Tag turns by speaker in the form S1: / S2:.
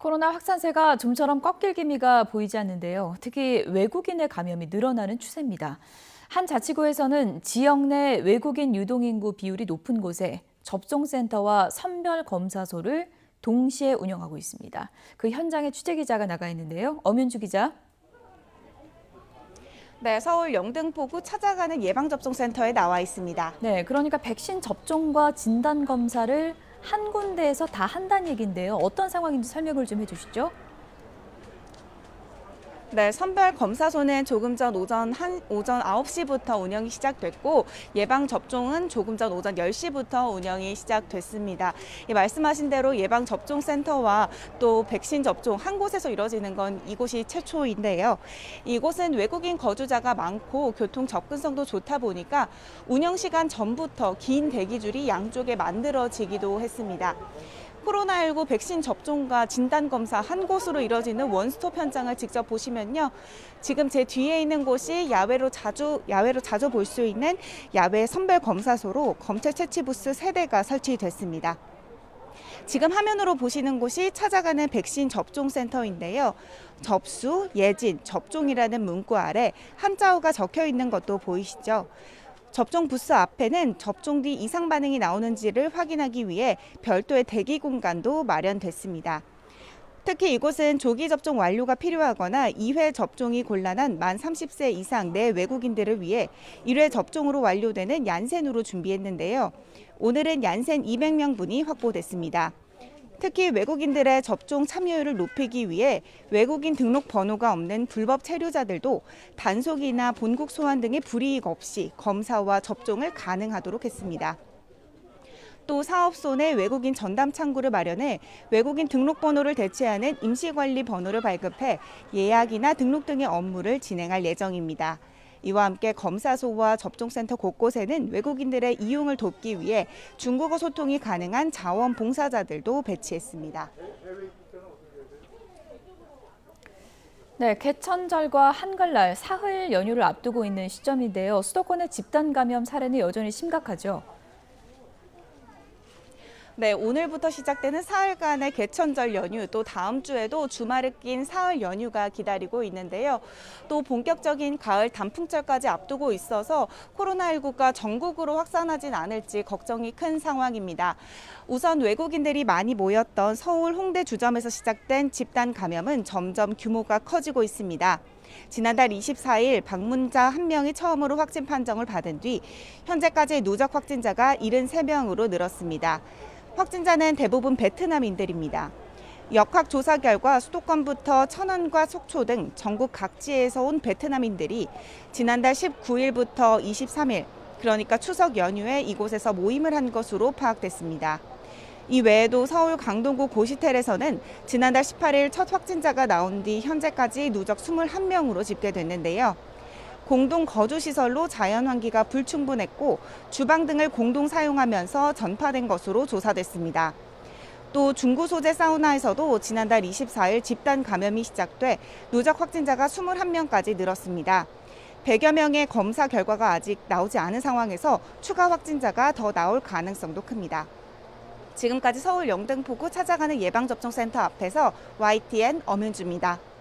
S1: 코로나 확산세가 좀처럼 꺾일 기미가 보이지 않는데요. 특히 외국인의 감염이 늘어나는 추세입니다. 한 자치구에서는 지역 내 외국인 유동인구 비율이 높은 곳에 접종센터와 선별검사소를 동시에 운영하고 있습니다. 그 현장에 취재기자가 나가 있는데요. 엄윤주 기자.
S2: 네, 서울 영등포구 찾아가는 예방접종센터에 나와 있습니다.
S1: 네, 그러니까 백신 접종과 진단검사를 한 군데에서 다 한다는 얘기인데요. 어떤 상황인지 설명을 좀 해주시죠.
S2: 네, 선별검사소는 조금 전 오전 9시부터 운영이 시작됐고 예방접종은 조금 전 오전 10시부터 운영이 시작됐습니다. 말씀하신 대로 예방접종센터와 또 백신 접종 한 곳에서 이루어지는 건 이곳이 최초인데요. 이곳은 외국인 거주자가 많고 교통 접근성도 좋다 보니까 운영 시간 전부터 긴 대기줄이 양쪽에 만들어지기도 했습니다. 코로나19 백신 접종과 진단검사 한 곳으로 이뤄지는 원스톱 현장을 직접 보시면요. 지금 제 뒤에 있는 곳이 야외로 자주 볼 수 있는 야외 선별검사소로 검체 채취 부스 3대가 설치됐습니다. 지금 화면으로 보시는 곳이 찾아가는 백신 접종센터인데요. 접수, 예진, 접종이라는 문구 아래 한자어가 적혀 있는 것도 보이시죠? 접종 부스 앞에는 접종 뒤 이상 반응이 나오는지를 확인하기 위해 별도의 대기 공간도 마련됐습니다. 특히 이곳은 조기 접종 완료가 필요하거나 2회 접종이 곤란한 만 30세 이상 내 외국인들을 위해 1회 접종으로 완료되는 얀센으로 준비했는데요. 오늘은 얀센 200명분이 확보됐습니다. 특히 외국인들의 접종 참여율을 높이기 위해 외국인 등록 번호가 없는 불법 체류자들도 단속이나 본국 소환 등의 불이익 없이 검사와 접종을 가능하도록 했습니다. 또 사업소 내 외국인 전담 창구를 마련해 외국인 등록 번호를 대체하는 임시관리 번호를 발급해 예약이나 등록 등의 업무를 진행할 예정입니다. 이와 함께 검사소와 접종센터 곳곳에는 외국인들의 이용을 돕기 위해 중국어 소통이 가능한 자원봉사자들도 배치했습니다.
S1: 네, 개천절과 한글날, 사흘 연휴를 앞두고 있는 시점인데요. 수도권의 집단 감염 사례는 여전히 심각하죠.
S2: 네, 오늘부터 시작되는 사흘간의 개천절 연휴, 또 다음 주에도 주말을 낀 사흘 연휴가 기다리고 있는데요. 또 본격적인 가을 단풍철까지 앞두고 있어서 코로나19가 전국으로 확산하진 않을지 걱정이 큰 상황입니다. 우선 외국인들이 많이 모였던 서울 홍대 주점에서 시작된 집단 감염은 점점 규모가 커지고 있습니다. 지난달 24일 방문자 1명이 처음으로 확진 판정을 받은 뒤 현재까지 누적 확진자가 73명으로 늘었습니다. 확진자는 대부분 베트남인들입니다. 역학조사 결과 수도권부터 천안과 속초 등 전국 각지에서 온 베트남인들이 지난달 19일부터 23일, 그러니까 추석 연휴에 이곳에서 모임을 한 것으로 파악됐습니다. 이 외에도 서울 강동구 고시텔에서는 지난달 18일 첫 확진자가 나온 뒤 현재까지 누적 21명으로 집계됐는데요. 공동 거주시설로 자연환기가 불충분했고 주방 등을 공동 사용하면서 전파된 것으로 조사됐습니다. 또 중구 소재 사우나에서도 지난달 24일 집단 감염이 시작돼 누적 확진자가 21명까지 늘었습니다. 100여 명의 검사 결과가 아직 나오지 않은 상황에서 추가 확진자가 더 나올 가능성도 큽니다. 지금까지 서울 영등포구 찾아가는 예방접종센터 앞에서 YTN 엄윤주입니다.